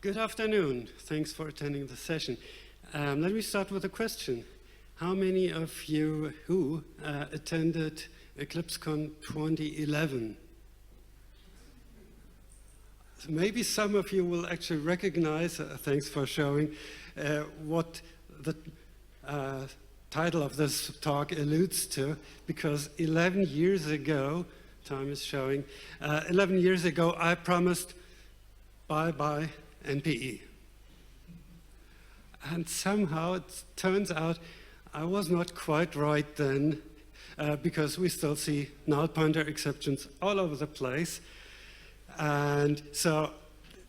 Good afternoon. Thanks for attending the session. Let me start with a question. How many of you who attended EclipseCon 2011? Maybe some of you will actually recognize, thanks for showing, what the title of this talk alludes to, because 11 years ago, time is showing, 11 years ago I promised bye-bye NPE. And somehow it turns out I was not quite right then, because we still see null pointer exceptions all over the place. And so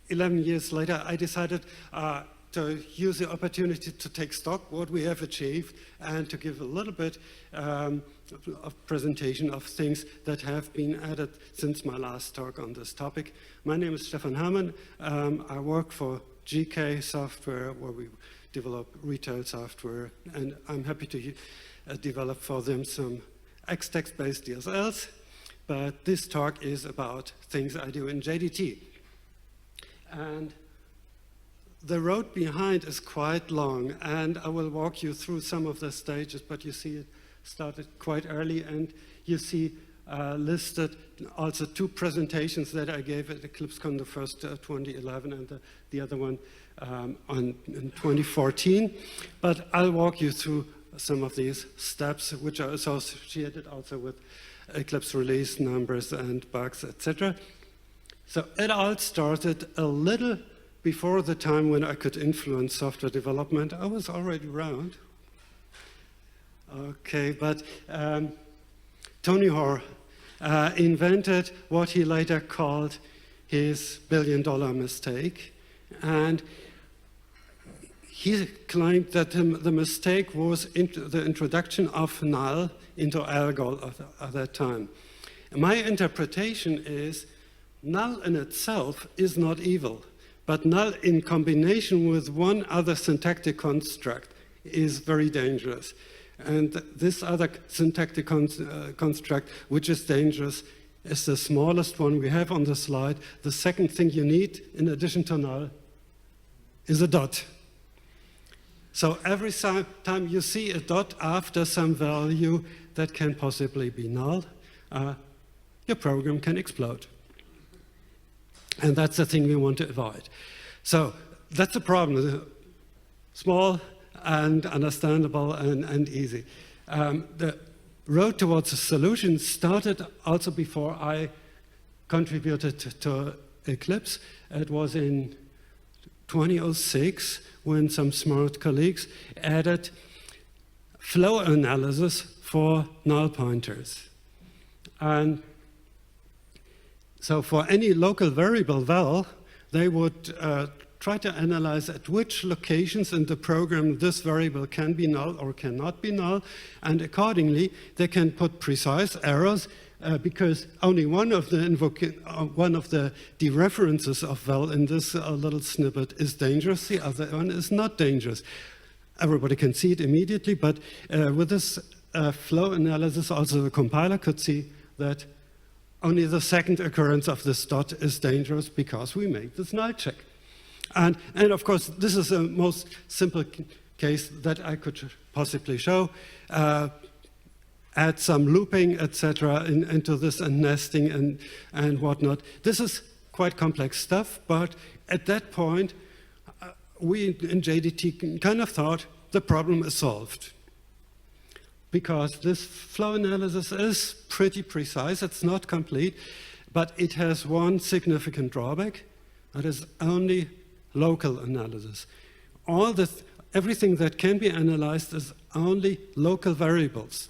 11 years later, I decided to use the opportunity to take stock what we have achieved and to give a little bit of presentation of things that have been added since my last talk on this topic. My name is Stephan Herrmann. I work for GK Software, where we develop retail software, and I'm happy to develop for them some X-text-based DSLs. But this talk is about things I do in JDT. And the road behind is quite long, and I will walk you through some of the stages, but you see it started quite early, and you see listed also two presentations that I gave at EclipseCon, the first 2011 and the other one in 2014. But I'll walk you through some of these steps, which are associated also with Eclipse release numbers and bugs, etc. So it all started a little before the time when I could influence software development. I was already around. Okay, but Tony Hoare invented what he later called his billion-dollar mistake. And he claimed that the mistake was the introduction of null into algol at that time. My interpretation is null in itself is not evil, but null in combination with one other syntactic construct is very dangerous. And this other syntactic construct, which is dangerous, is the smallest one we have on the slide. The second thing you need, in addition to null, is a dot. So every time you see a dot after some value that can possibly be null, your program can explode. And that's the thing we want to avoid. So that's a problem. Small and understandable and easy. The road towards a solution started also before I contributed to Eclipse. It was in 2006 when some smart colleagues added flow analysis for null pointers. And so for any local variable val, they would try to analyze at which locations in the program this variable can be null or cannot be null, and accordingly they can put precise errors because only one of the dereferences of val in this little snippet is dangerous, the other one is not dangerous. Everybody can see it immediately, but with this flow analysis, also the compiler could see that only the second occurrence of this dot is dangerous because we made this null check. And of course, this is the most simple case that I could possibly show. Add some looping, etc., into this and nesting and whatnot. This is quite complex stuff, but at that point, we in JDT kind of thought the problem is solved. Because this flow analysis is pretty precise, it's not complete, but it has one significant drawback, that is only local analysis. Everything that can be analyzed is only local variables.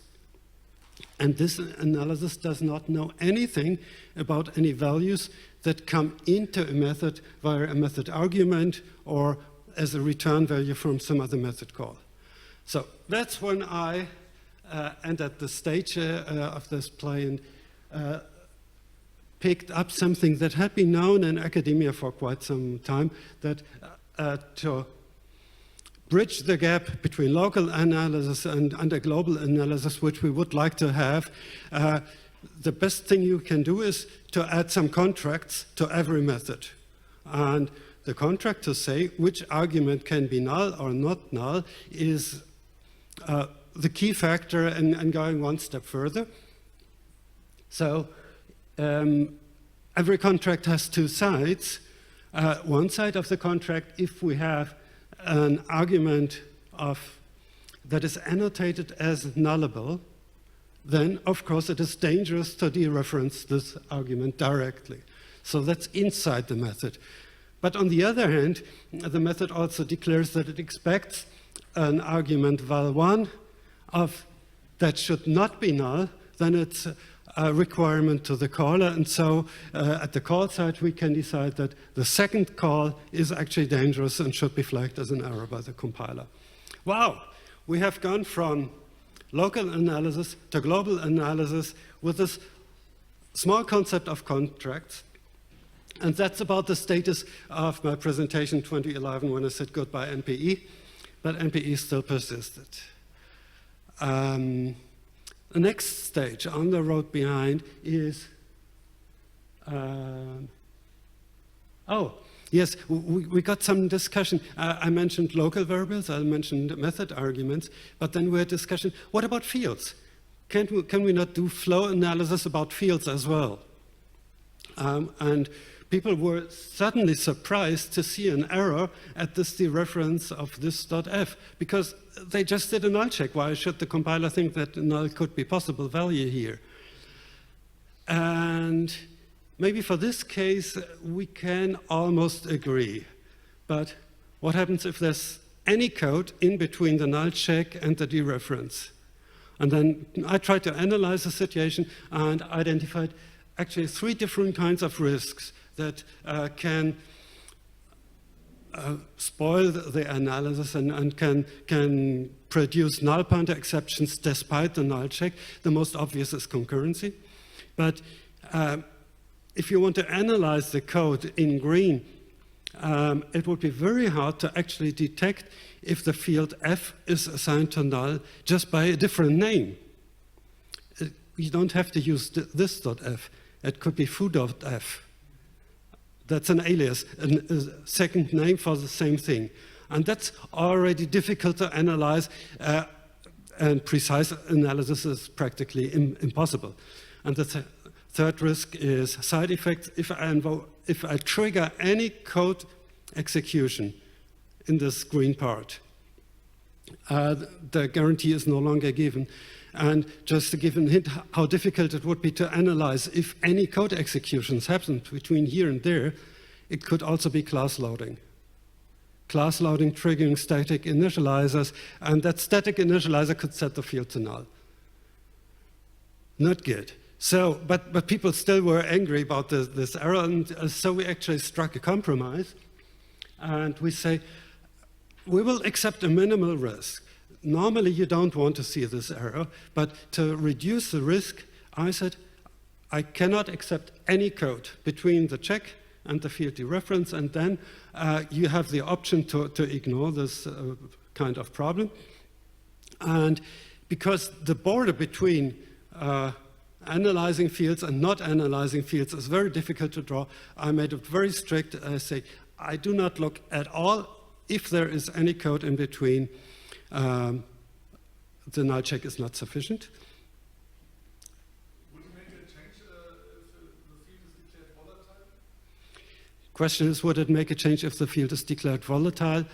And this analysis does not know anything about any values that come into a method via a method argument or as a return value from some other method call. So that's when I entered the stage of this play and picked up something that had been known in academia for quite some time, that to bridge the gap between local analysis and a global analysis, which we would like to have, the best thing you can do is to add some contracts to every method. And the contract to say which argument can be null or not null is the key factor in going one step further. So every contract has two sides. One side of the contract, if we have an argument that is annotated as nullable, then of course it is dangerous to dereference this argument directly. So that's inside the method. But on the other hand, the method also declares that it expects an argument val1 that should not be null, then it's a requirement to the caller. And so at the call side, we can decide that the second call is actually dangerous and should be flagged as an error by the compiler. Wow, we have gone from local analysis to global analysis with this small concept of contracts. And that's about the status of my presentation 2011 when I said goodbye NPE, but NPE still persisted. The next stage on the road behind is, yes, we got some discussion. I mentioned local variables, I mentioned method arguments, but then we had discussion, what about fields? Can we not do flow analysis about fields as well? And people were suddenly surprised to see an error at this dereference of this.f, because they just did a null check. Why should the compiler think that null could be possible value here? And maybe for this case, we can almost agree. But what happens if there's any code in between the null check and the dereference? And then I tried to analyze the situation and identified actually 3 different kinds of risks that can spoil the analysis and can produce null-pointer-exceptions despite the null check. The most obvious is concurrency. But if you want to analyze the code in green, it would be very hard to actually detect if the field f is assigned to null just by a different name. You don't have to use this.f. It could be foo.f. That's an alias, a second name for the same thing. And that's already difficult to analyze, and precise analysis is practically impossible. And the third risk is side effects. If I trigger any code execution in this green part, the guarantee is no longer given. And just to give a hint how difficult it would be to analyze if any code executions happened between here and there, it could also be class loading. Class loading triggering static initializers, and that static initializer could set the field to null. Not good. So, but people still were angry about this error, and so we actually struck a compromise. And we say, we will accept a minimal risk. Normally, you don't want to see this error, but to reduce the risk, I said, I cannot accept any code between the check and the field dereference, and then you have the option to ignore this kind of problem. And because the border between analyzing fields and not analyzing fields is very difficult to draw, I made it very strict. I say, I do not look at all if there is any code in between. The null check is not sufficient. Would it make a change if the field is declared volatile? Question is, would it make a change if the field is declared volatile?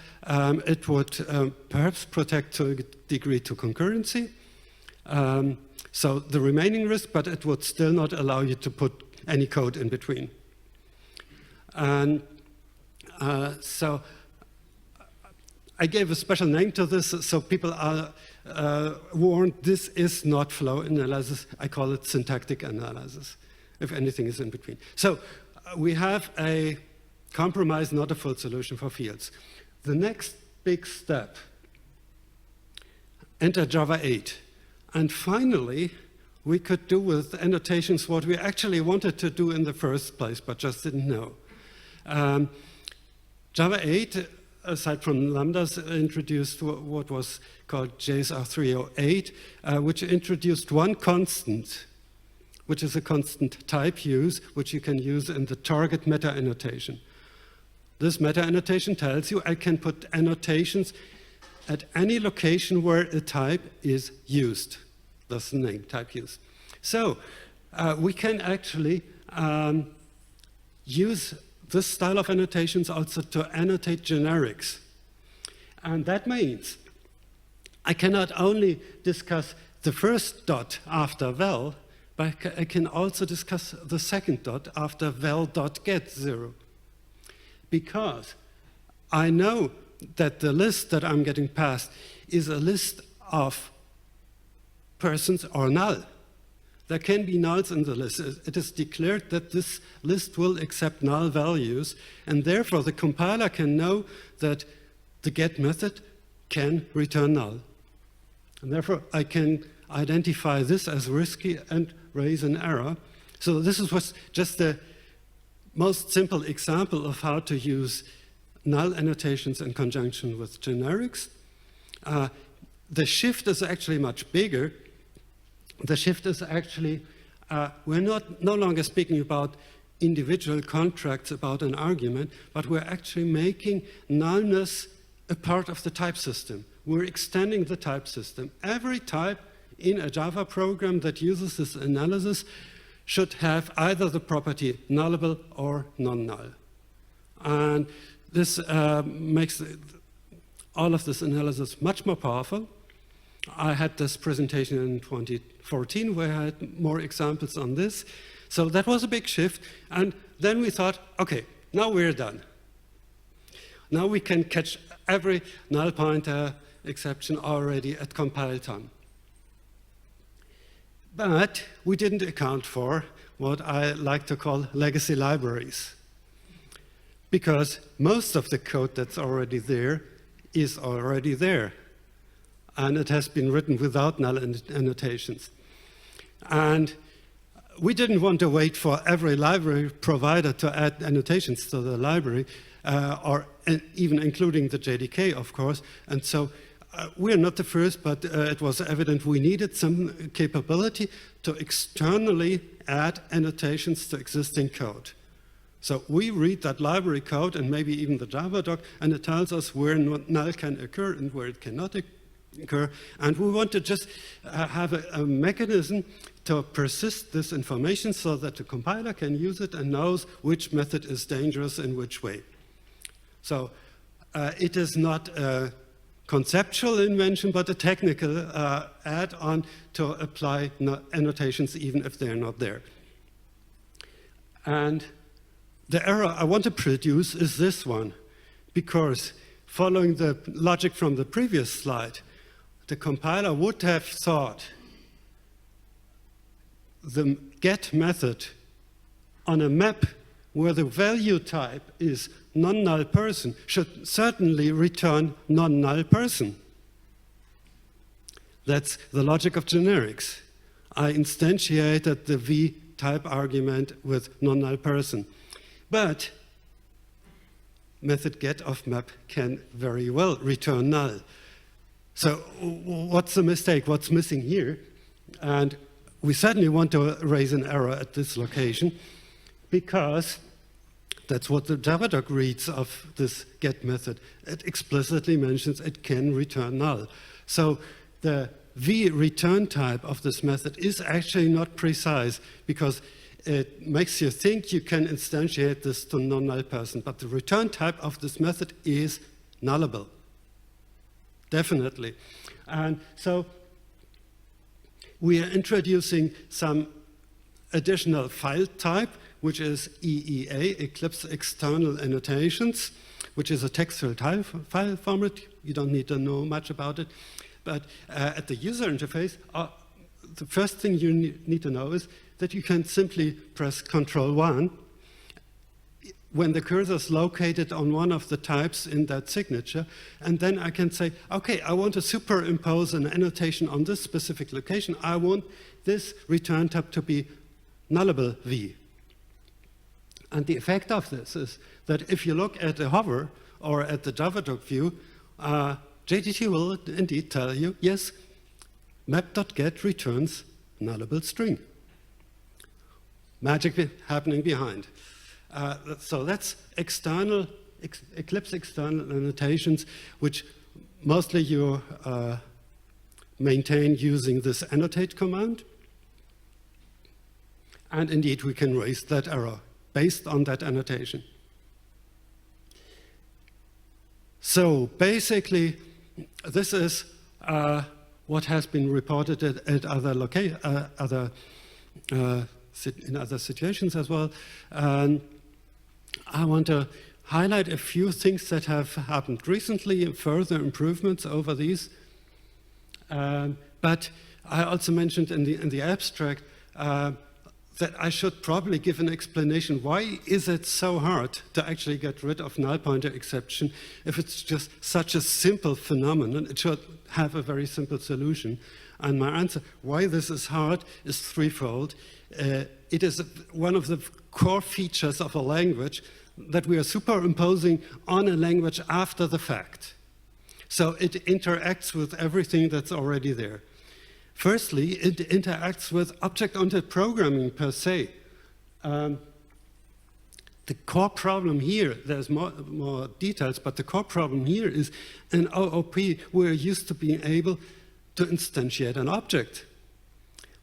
It would perhaps protect to a degree to concurrency. So the remaining risk, but it would still not allow you to put any code in between. And so I gave a special name to this, so people are warned this is not flow analysis. I call it syntactic analysis, if anything is in between. So we have a compromise, not a full solution for fields. The next big step, enter Java 8. And finally, we could do with annotations what we actually wanted to do in the first place, but just didn't know. Java 8, aside from lambdas, introduced what was called JSR 308, which introduced one constant, which is a constant type use, which you can use in the target meta annotation. this meta annotation tells you I can put annotations at any location where a type is used. That's the name, type use. So we can actually use this style of annotations also to annotate generics. And that means I cannot only discuss the first dot after val, but I can also discuss the second dot after val.get0. Because I know that the list that I'm getting passed is a list of persons or null. There can be nulls in the list. It is declared that this list will accept null values, and therefore the compiler can know that the get method can return null. And therefore I can identify this as risky and raise an error. So this was just the most simple example of how to use null annotations in conjunction with generics. The shift is actually much bigger. The shift is actually, we're no longer speaking about individual contracts about an argument, but we're actually making nullness a part of the type system. We're extending the type system. Every type in a Java program that uses this analysis should have either the property nullable or non-null. And this makes all of this analysis much more powerful. I had this presentation in 2014 where I had more examples on this. So that was a big shift. And then we thought, okay, now we're done. Now we can catch every null pointer exception already at compile time. But we didn't account for what I like to call legacy libraries. Because most of the code that's already there is already there. And it has been written without null annotations. And we didn't want to wait for every library provider to add annotations to the library, or even including the JDK, of course. And so we're not the first, but it was evident we needed some capability to externally add annotations to existing code. So we read that library code and maybe even the Java doc, and it tells us where null can occur and where it cannot occur. And we want to just have a mechanism to persist this information so that the compiler can use it and knows which method is dangerous in which way. So it is not a conceptual invention, but a technical add-on to apply annotations even if they're not there. And the error I want to produce is this one, because following the logic from the previous slide, the compiler would have thought the get method on a map where the value type is non-null person should certainly return non-null person. That's the logic of generics. I instantiated the v type argument with non-null person. But method get of map can very well return null. So what's the mistake? What's missing here? And we certainly want to raise an error at this location because that's what the Java doc reads of this get method. It explicitly mentions it can return null. So the v return type of this method is actually not precise because it makes you think you can instantiate this to non-null person, but the return type of this method is nullable. Definitely. And so we are introducing some additional file type, which is EEA, Eclipse External Annotations, which is a textual file format. You don't need to know much about it. But at the user interface, the first thing you need to know is that you can simply press Ctrl+1 when the cursor is located on one of the types in that signature, and then I can say, okay, I want to superimpose an annotation on this specific location. I want this return type to be nullable v. And the effect of this is that if you look at the hover or at the Java doc view, JDT will indeed tell you, yes, map.get returns nullable string. Magic happening behind. So that's external Eclipse external annotations, which mostly you maintain using this annotate command. And indeed, we can raise that error based on that annotation. So basically, this is what has been reported at other in other situations as well. And I want to highlight a few things that have happened recently and further improvements over these. But I also mentioned in the abstract that I should probably give an explanation. Why is it so hard to actually get rid of null pointer exception? If it's just such a simple phenomenon, it should have a very simple solution. And my answer, why this is hard, is threefold. It is one of the core features of a language that we are superimposing on a language after the fact. So it interacts with everything that's already there. Firstly, it interacts with object-oriented programming per se. The core problem here, there's more details, but the core problem here is in OOP, we're used to being able to instantiate an object.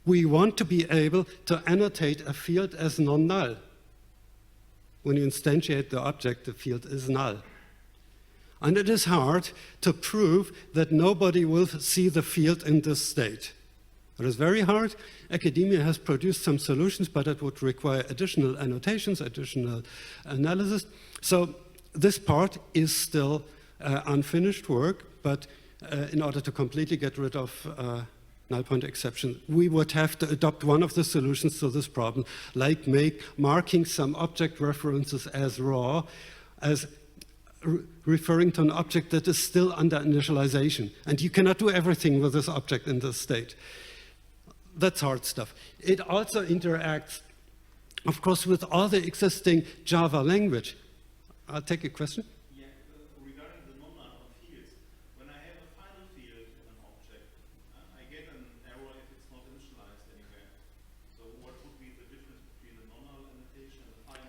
We want to be able to annotate a field as non-null. When you instantiate the object, the field is null. And it is hard to prove that nobody will see the field in this state. It is very hard. Academia has produced some solutions, but it would require additional annotations, additional analysis. So this part is still unfinished work, but in order to completely get rid of null pointer exception, we would have to adopt one of the solutions to this problem, like marking some object references as raw, as referring to an object that is still under initialization. And you cannot do everything with this object in this state. That's hard stuff. It also interacts, of course, with all the existing Java language. I'll take a question. Yeah, regarding the non-null fields, when I have a final field in an object, I get an error if it's not initialized anywhere. So what would be the difference between the non-null annotation and the final?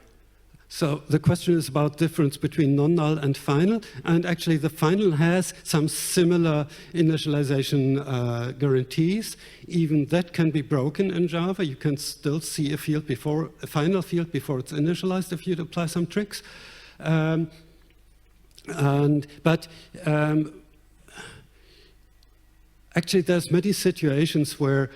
So the question is about difference between non-null and final, and actually the final has some similar initialization guarantees. Even that can be broken in Java. You can still see a final field before it's initialized if you apply some tricks. Actually, there's many situations where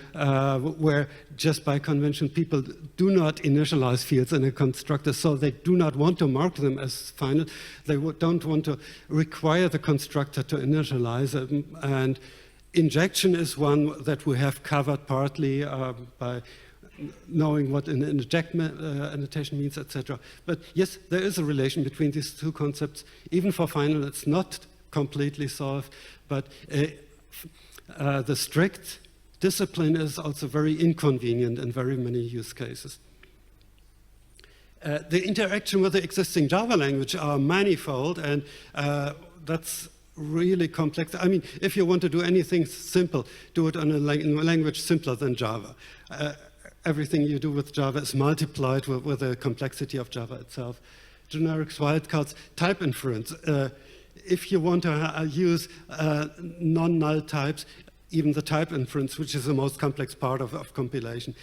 just by convention people do not initialize fields in a constructor, so they do not want to mark them as final. They don't want to require the constructor to initialize them. And injection is one that we have covered partly by knowing what an inject annotation means, etc. But yes, there is a relation between these two concepts. Even for final, it's not completely solved, but the strict discipline is also very inconvenient in very many use cases. The interaction with the existing Java language are manifold, and that's really complex. I mean, if you want to do anything simple, do it on a language simpler than Java. Everything you do with Java is multiplied with the complexity of Java itself. Generics, wildcards, type inference. If you want to use non-null types, even the type inference, which is the most complex part of compilation,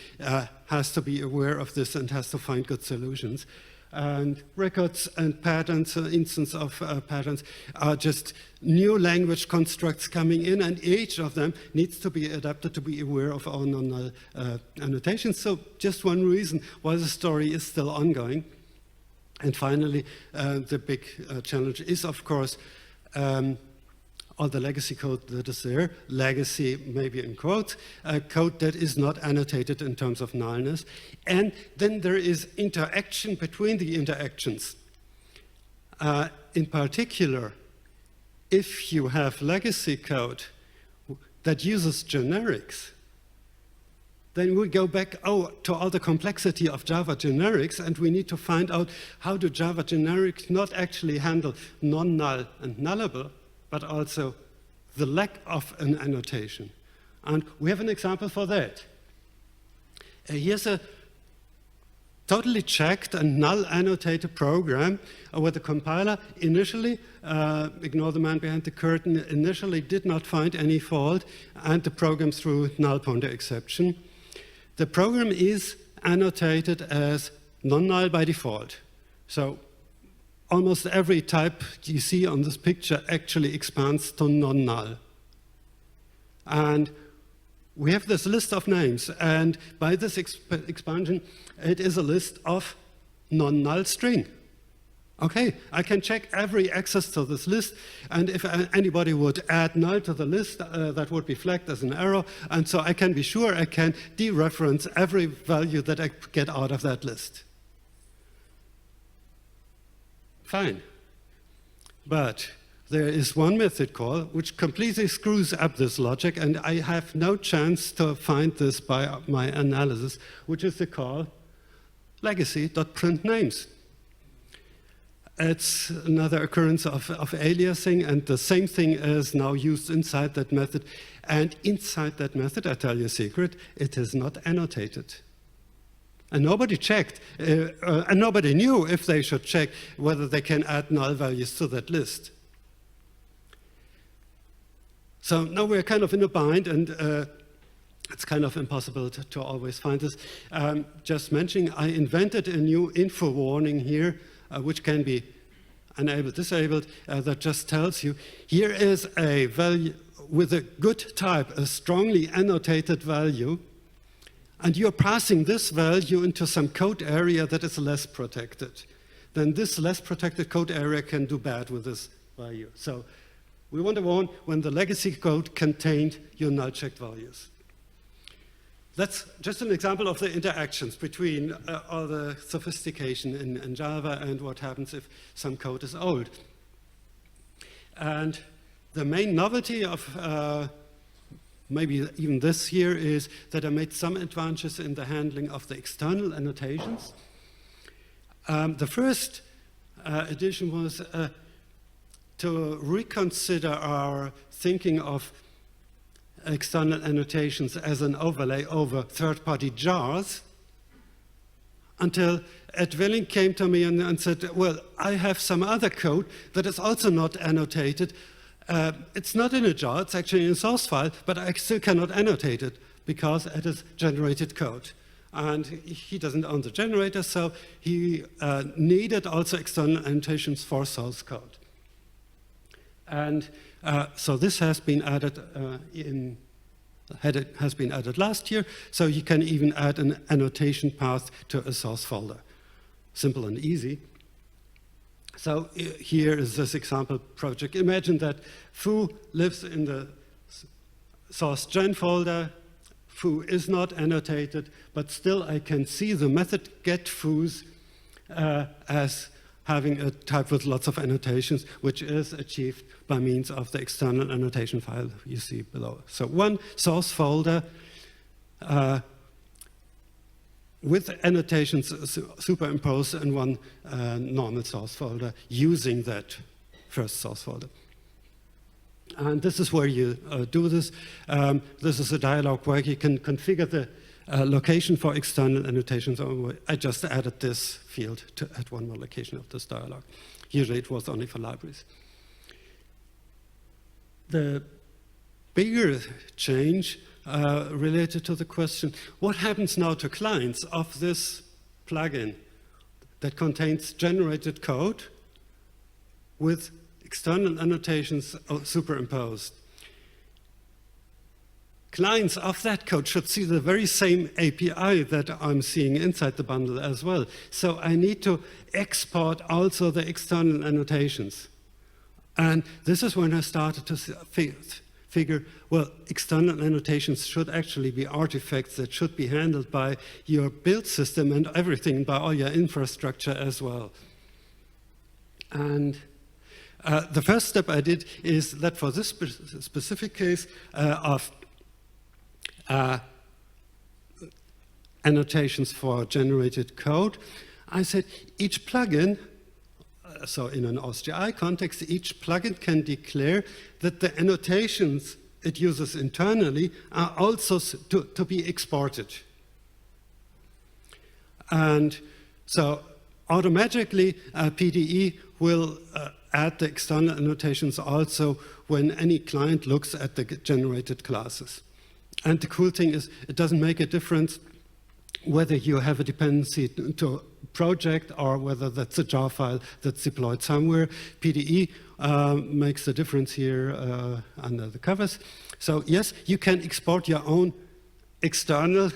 has to be aware of this and has to find good solutions. And records and patterns, instance of patterns, are just new language constructs coming in, and each of them needs to be adapted to be aware of our non-null annotations. So just one reason why the story is still ongoing. And finally, the big challenge is, of course, all the legacy code that is there, legacy maybe in quotes, code that is not annotated in terms of nullness. And then there is interaction between the interactions. In particular, if you have legacy code that uses generics, then we go back to all the complexity of Java generics, and we need to find out how do Java generics not actually handle non-null and nullable, but also the lack of an annotation. And we have an example for that. Here's a totally checked a null annotated program where the compiler initially, ignore the man behind the curtain, initially did not find any fault and the program threw null pointer exception. The program is annotated as non-null by default. So almost every type you see on this picture actually expands to non-null. And we have this list of names, and by this expansion, it is a list of non-null string. Okay, I can check every access to this list, and if anybody would add null to the list, that would be flagged as an error, and so I can be sure I can dereference every value that I get out of that list. Fine. But there is one method call which completely screws up this logic, and I have no chance to find this by my analysis, which is the call legacy.printNames. It's another occurrence of aliasing, and the same thing is now used inside that method. And inside that method, I tell you a secret, it is not annotated. And nobody checked, and nobody knew if they should check whether they can add null values to that list. So now we're kind of in a bind, and it's kind of impossible to always find this. Just mentioning, I invented a new info warning here, which can be enabled, disabled, that just tells you, here is a value with a good type, a strongly annotated value, and you're passing this value into some code area that is less protected. Then this less protected code area can do bad with this value. So we want to warn when the legacy code contained your null-checked values. That's just an example of the interactions between all the sophistication in Java and what happens if some code is old. And the main novelty of maybe even this year is that I made some advances in the handling of the external annotations. The first addition was to reconsider our thinking of external annotations as an overlay over third-party jars, until Ed Willing came to me and said, well, I have some other code that is also not annotated. It's not in a jar, it's actually in a source file, but I still cannot annotate it because it is generated code. And he doesn't own the generator, so he needed also external annotations for source code. And so this has been added has been added last year, so you can even add an annotation path to a source folder. Simple and easy. So here is this example project. Imagine that foo lives in the source gen folder. Foo is not annotated, but still I can see the method getFoos as having a type with lots of annotations, which is achieved by means of the external annotation file you see below. So one source folder with annotations superimposed in one normal source folder using that first source folder. And this is where you do this. This is a dialog where you can configure the location for external annotations. I just added this field to add one more location of this dialog. Usually it was only for libraries. The bigger change related to the question, what happens now to clients of this plugin that contains generated code with external annotations superimposed? Clients of that code should see the very same API that I'm seeing inside the bundle as well. So I need to export also the external annotations. And this is when I started to figure, well, external annotations should actually be artifacts that should be handled by your build system and everything, by all your infrastructure as well. And the first step I did is that for this specific case of annotations for generated code, I said each plugin, so in an OSGI context, each plugin can declare that the annotations it uses internally are also to be exported. And So automatically, PDE will add the external annotations also when any client looks at the generated classes. And the cool thing is, it doesn't make a difference whether you have a dependency to a project or whether that's a jar file that's deployed somewhere. PDE makes the difference here under the covers. So yes, you can export your own external,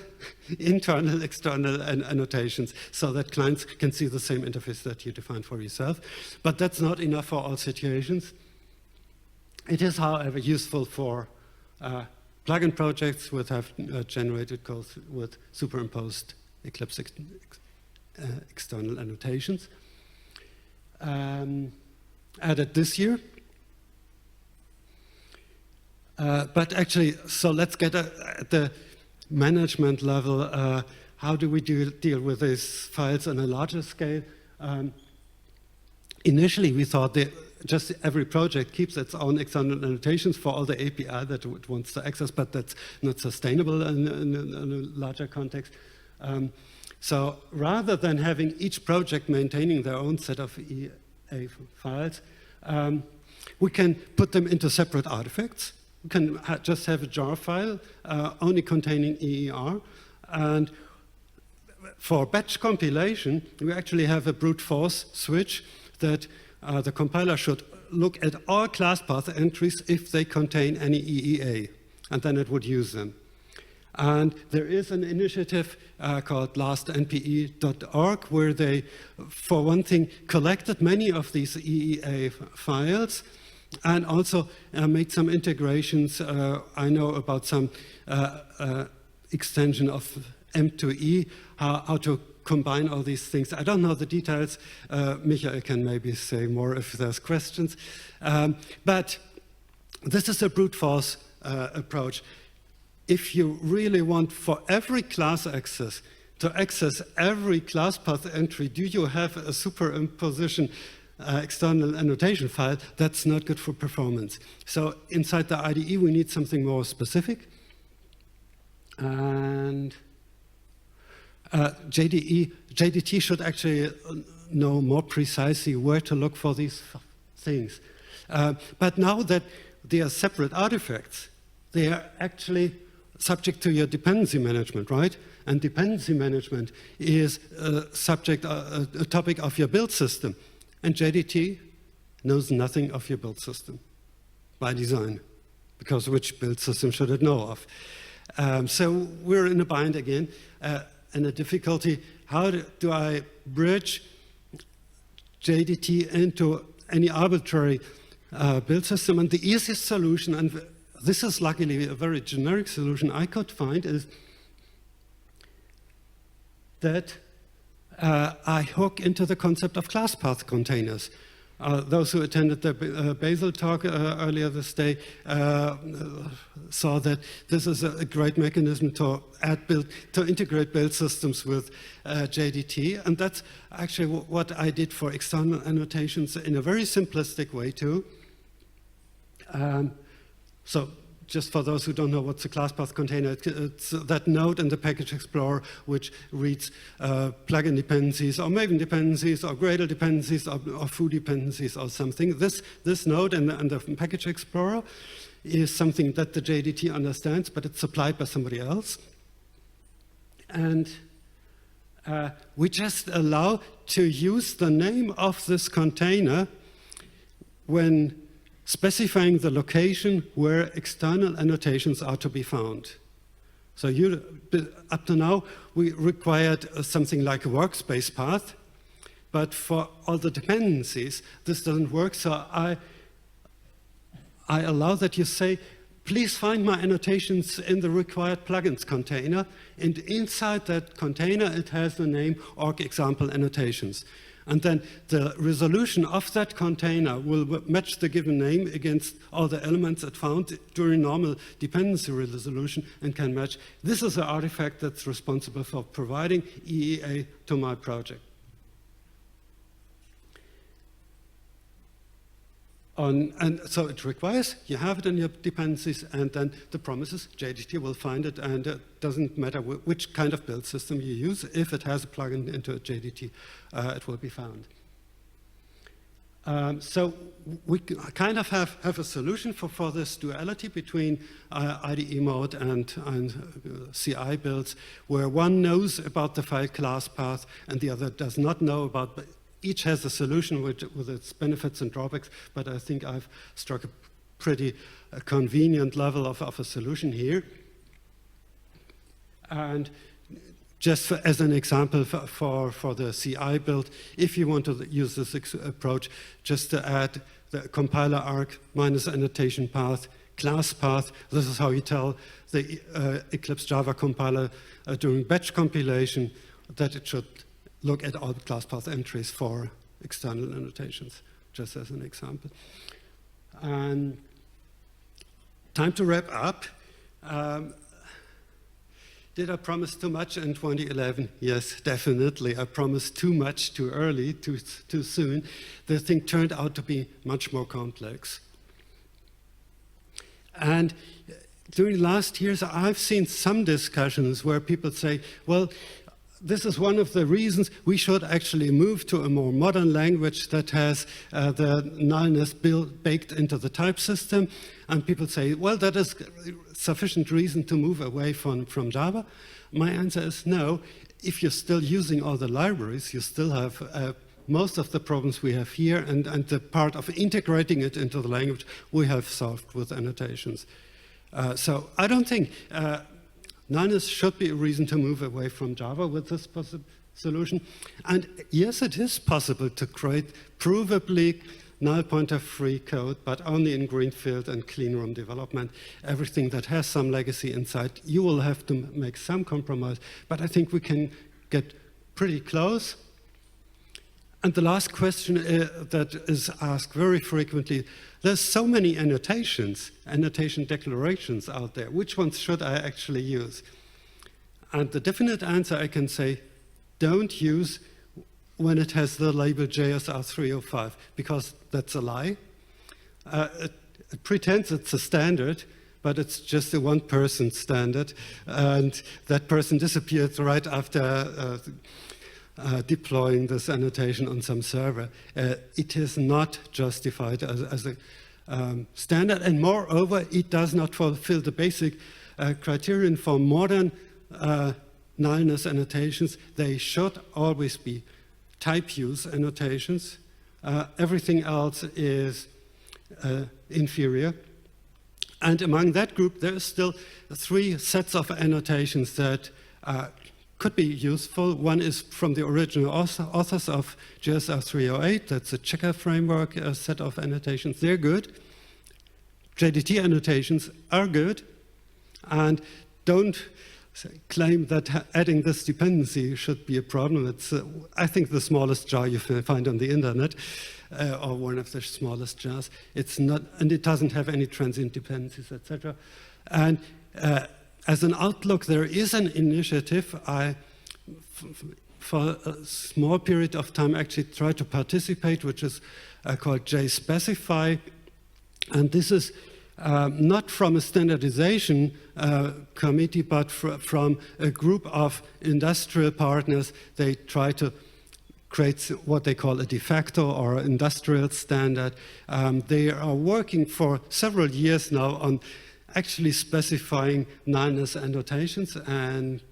internal, external annotations so that clients can see the same interface that you define for yourself. But that's not enough for all situations. It is, however, useful for plugin projects which have generated codes with superimposed Eclipse external annotations. Added this year. But actually, so let's get at the management level. How do we deal with these files on a larger scale? Initially, we thought that just every project keeps its own external annotations for all the API that it wants to access, but that's not sustainable in a larger context. So rather than having each project maintaining their own set of EA files, we can put them into separate artifacts. We can just have a jar file only containing EER. And for batch compilation, we actually have a brute force switch that the compiler should look at all class path entries if they contain any EEA, and then it would use them. And there is an initiative called lastnpe.org where they, for one thing, collected many of these EEA files and also made some integrations. I know about some extension of M2E, how to combine all these things. I don't know the details. Michael can maybe say more if there's questions. But this is a brute force approach. If you really want for every class access to access every class path entry, do you have a superimposition external annotation file? That's not good for performance. So inside the IDE, we need something more specific. And JDT should actually know more precisely where to look for these things. But now that they are separate artifacts, they are actually subject to your dependency management, right? And dependency management is a topic of your build system. And JDT knows nothing of your build system by design, because which build system should it know of? So we're in a bind again. And a difficulty, how do I bridge JDT into any arbitrary build system? And the easiest solution, and this is luckily a very generic solution I could find, is that I hook into the concept of class path containers. Those who attended the Basel talk earlier this day saw that this is a great mechanism to integrate build systems with JDT, and that's actually what I did for external annotations in a very simplistic way too. So just for those who don't know what's a class path container, it's that node in the package explorer which reads plugin dependencies or Maven dependencies or Gradle dependencies or foo dependencies or something. This node in the package explorer is something that the JDT understands, but it's supplied by somebody else. And we just allow to use the name of this container when specifying the location where external annotations are to be found. So up to now, we required something like a workspace path, but for all the dependencies, this doesn't work. So I allow that you say, please find my annotations in the required plugins container, and inside that container, it has the name org example annotations. And then the resolution of that container will match the given name against all the elements it found during normal dependency resolution and can match. This is an artifact that's responsible for providing EEA to my project. and so it requires you have it in your dependencies, and then the promises JDT will find it, and it doesn't matter which kind of build system you use. If it has a plugin into a JDT, it will be found. So we kind of have a solution for this duality between IDE mode and CI builds, where one knows about the file class path and the other does not know about. But each has a solution with its benefits and drawbacks, but I think I've struck a pretty convenient level of a solution here. And just as an example for the CI build, if you want to use this approach, just to add the compiler arg minus annotation path, class path, this is how you tell the Eclipse Java compiler during batch compilation that it should look at all the class path entries for external annotations, just as an example. And time to wrap up. Did I promise too much in 2011? Yes, definitely. I promised too much too early, too soon. The thing turned out to be much more complex. And during the last years, I've seen some discussions where people say, well, this is one of the reasons we should actually move to a more modern language that has the nullness baked into the type system. And people say, well, that is sufficient reason to move away from Java. My answer is no. If you're still using all the libraries, you still have most of the problems we have here, and the part of integrating it into the language we have solved with annotations. So I don't think nullness should be a reason to move away from Java with this solution. And yes, it is possible to create provably null pointer free code, but only in greenfield and clean room development. Everything that has some legacy inside, you will have to make some compromise, but I think we can get pretty close. And the last question that is asked very frequently, there's so many annotations, annotation declarations out there. Which ones should I actually use? And the definite answer I can say, don't use when it has the label JSR 305, because that's a lie. It pretends it's a standard, but it's just a one-person standard, and that person disappeared right after deploying this annotation on some server. It is not justified as a standard, and moreover, it does not fulfill the basic criterion for modern nullness annotations. They should always be type use annotations. Everything else is inferior. And among that group, there are still 3 sets of annotations that could be useful. One is from the original authors of JSR 308. That's a checker framework set of annotations. They're good. JDT annotations are good. And don't claim that adding this dependency should be a problem. It's, I think, the smallest jar you find on the internet, or one of the smallest jars. It's not, and it doesn't have any transient dependencies, etc. And as an outlook, there is an initiative. I, for a small period of time, actually tried to participate, which is called JSpecify. And this is not from a standardization committee, but from a group of industrial partners. They try to create what they call a de facto or industrial standard. They are working for several years now on actually specifying nullness annotations, and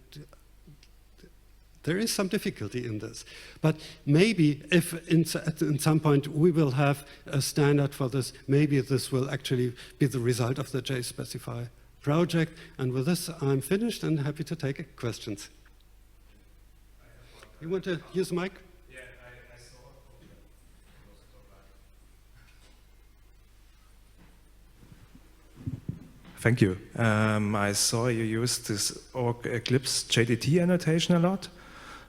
there is some difficulty in this. But maybe if at some point we will have a standard for this, maybe this will actually be the result of the JSpecify project. And with this, I'm finished and happy to take questions. You want to use the mic? Yeah, I saw. Thank you. I saw you use this Eclipse JDT annotation a lot.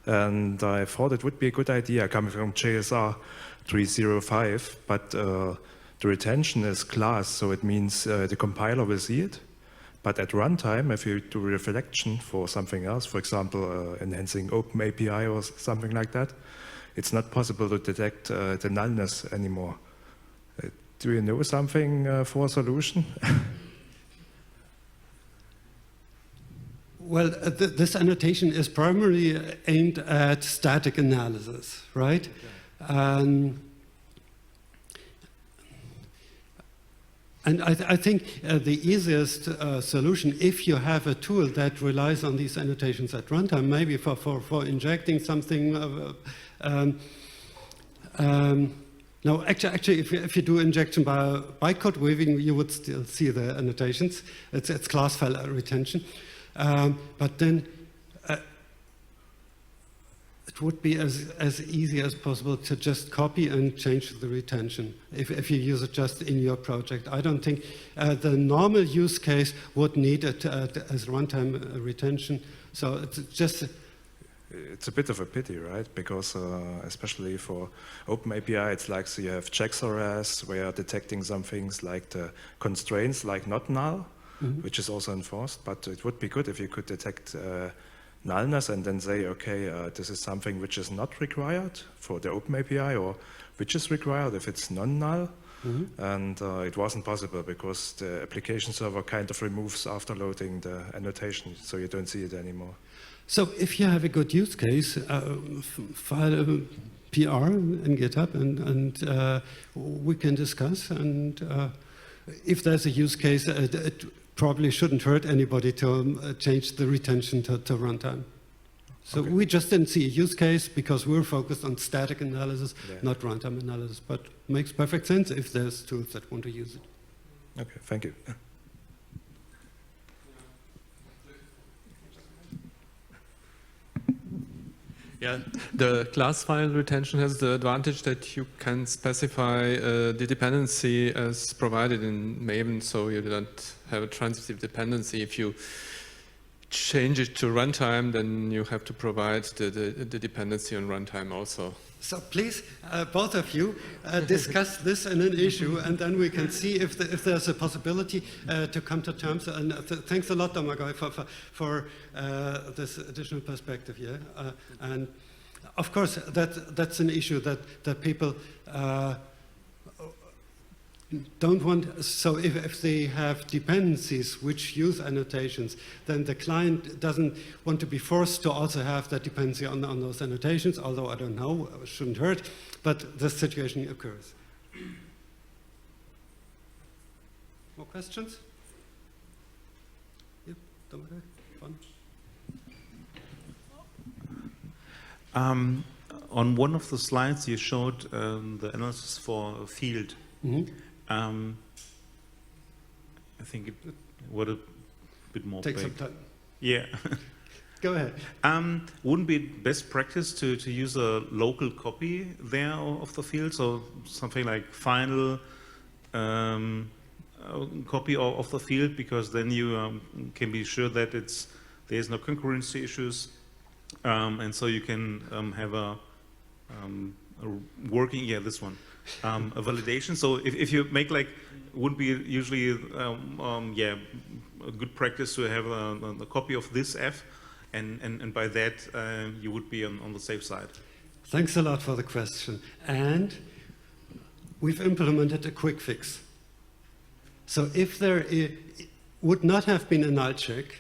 And I thought it would be a good idea coming from JSR 305, but the retention is class, so it means the compiler will see it. But at runtime, if you do reflection for something else, for example, enhancing OpenAPI or something like that, it's not possible to detect the nullness anymore. Do you know something for a solution? Well, this annotation is primarily aimed at static analysis, right? Okay. And I think the easiest solution, if you have a tool that relies on these annotations at runtime, maybe for injecting something. No, actually, if you do injection by bytecode weaving, you would still see the annotations. It's class file retention. But then it would be as easy as possible to just copy and change the retention if you use it just in your project. I don't think the normal use case would need it as runtime retention. So it's just... It's a bit of a pity, right? Because especially for OpenAPI, it's like so you have checks RS where you're detecting some things like the constraints, like not null, which is also enforced. But it would be good if you could detect nullness and then say, okay, this is something which is not required for the OpenAPI, or which is required if it's non-null. And it wasn't possible because the application server kind of removes after loading the annotation, so you don't see it anymore. So if you have a good use case, file a PR in GitHub and we can discuss. And if there's a use case, it probably shouldn't hurt anybody to change the retention to runtime. So we just didn't see a use case because we're focused on static analysis, not runtime analysis. But it makes perfect sense if there's tools that want to use it. Okay, thank you. Yeah, the class file retention has the advantage that you can specify the dependency as provided in Maven, so you don't have a transitive dependency. If you change it to runtime, then you have to provide the dependency on runtime also. So please, both of you, discuss this in an issue, and then we can see if there's a possibility to come to terms. And thanks a lot, Domagoj, for this additional perspective here. And of course, that's an issue that people don't want. So if they have dependencies which use annotations, then the client doesn't want to be forced to also have that dependency on those annotations, although I don't know, it shouldn't hurt, but this situation occurs. More questions? Yep, fun. On one of the slides you showed the analysis for a field. I think it would a bit more Take big. some time. Yeah. Go ahead. Wouldn't be best practice to use a local copy there of the field? So something like final copy of the field, because then you can be sure that there's no concurrency issues, and so you can have a working, this one. A validation. So if you make would be usually a good practice to have a copy of this F, and by that you would be on the safe side. Thanks a lot for the question. And we've implemented a quick fix. So if there would not have been a null check,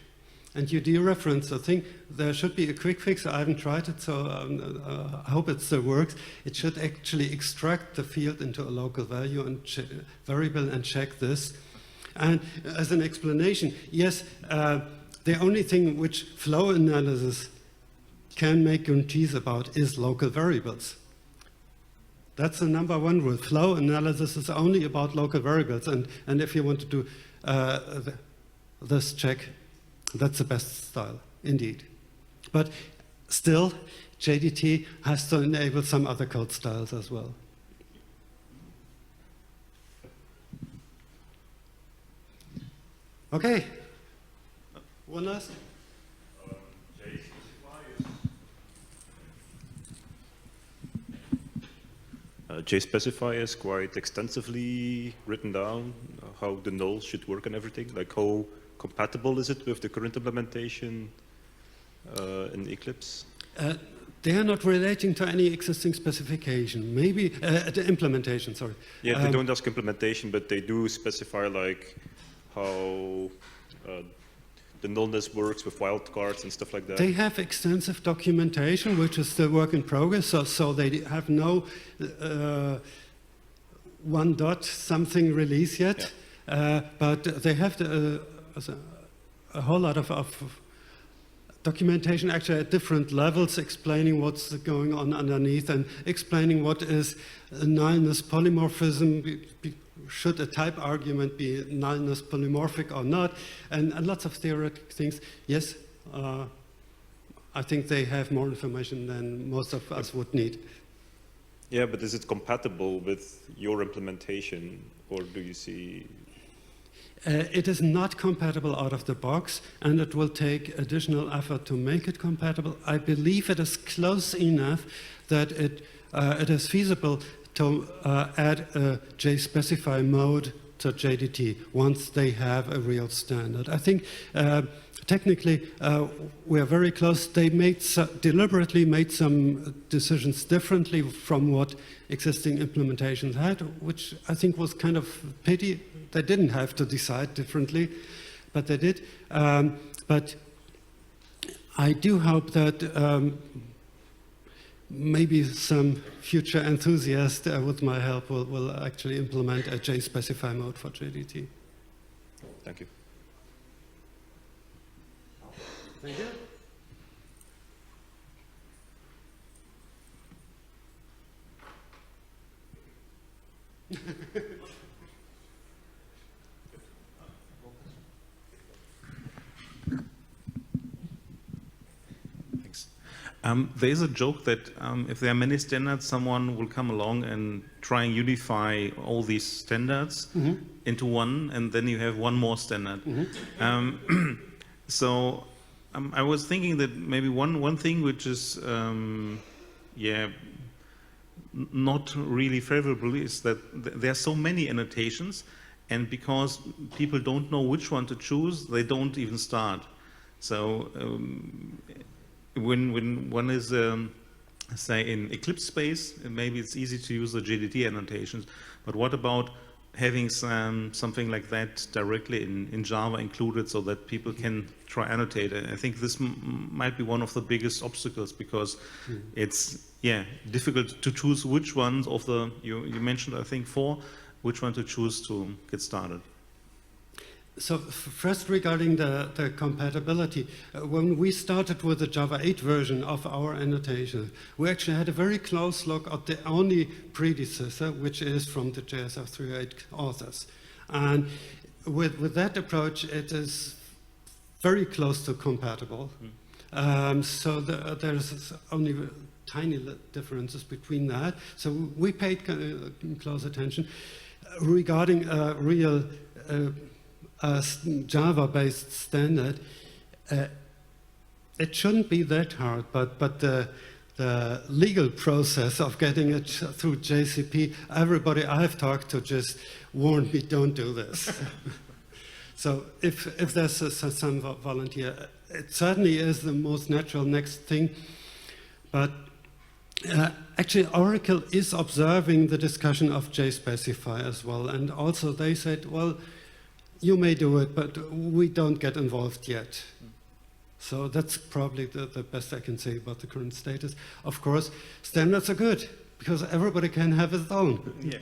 and you dereference the thing, there should be a quick fix. I haven't tried it, so I hope it still works. It should actually extract the field into a local value and variable and check this. And as an explanation, yes, the only thing which flow analysis can make guarantees about is local variables. That's the number one rule. Flow analysis is only about local variables. And if you want to do this check, that's the best style, indeed. But still, JDT has to enable some other code styles as well. Okay. One last? JSpecify is quite extensively written down how the null should work and everything, like how compatible is it with the current implementation in Eclipse? They are not relating to any existing specification. Maybe the implementation. Sorry. Yeah, they don't ask implementation, but they do specify like how the nullness works with wildcards and stuff like that. They have extensive documentation, which is still work in progress. So they have no one dot something release yet, but they have a whole lot of documentation actually at different levels, explaining what's going on underneath and explaining what is nullness polymorphism. Should a type argument be nullness polymorphic or not? And lots of theoretic things. Yes, I think they have more information than most of us would need. Yeah, but is it compatible with your implementation, or do you see? It is not compatible out of the box, and it will take additional effort to make it compatible. I believe it is close enough that it is feasible to add a JSpecify mode to JDT once they have a real standard. I think technically we are very close. They deliberately made some decisions differently from what existing implementations had, which I think was kind of pity. They didn't have to decide differently, but they did. But I do hope that maybe some future enthusiast with my help will actually implement a JSpecify mode for JDT. Thank you. Thank you. Thanks. There is a joke that if there are many standards, someone will come along and try and unify all these standards into one, and then you have one more standard. So I was thinking that maybe one thing which is not really favorable is that there are so many annotations, and because people don't know which one to choose, they don't even start. So when one is, say, in Eclipse space, maybe it's easy to use the JDT annotations, but what about having something like that directly in Java included so that people can try annotate it? I think this might be one of the biggest obstacles, because it's difficult to choose which ones of the, you mentioned I think 4, which one to choose to get started. So first, regarding the compatibility, when we started with the Java 8 version of our annotation, we actually had a very close look at the only predecessor, which is from the JSF 3.8 authors. And with that approach, it is very close to compatible. So there's only tiny differences between that. So we paid close attention. Regarding real Java-based standard, it shouldn't be that hard, but the legal process of getting it through JCP, everybody I've talked to just warned me, don't do this. So if there's some volunteer, it certainly is the most natural next thing, but actually Oracle is observing the discussion of JSpecify as well, and also they said, well, you may do it, but we don't get involved yet. So that's probably the best I can say about the current status. Of course, standards are good, because everybody can have his own. Yeah.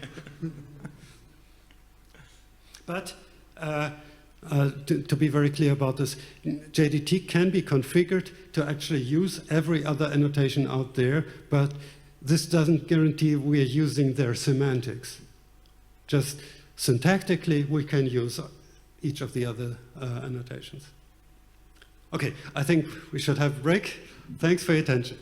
But to be very clear about this, JDT can be configured to actually use every other annotation out there, but this doesn't guarantee we are using their semantics. Just syntactically, we can use each of the other annotations. Okay, I think we should have a break. Thanks for your attention.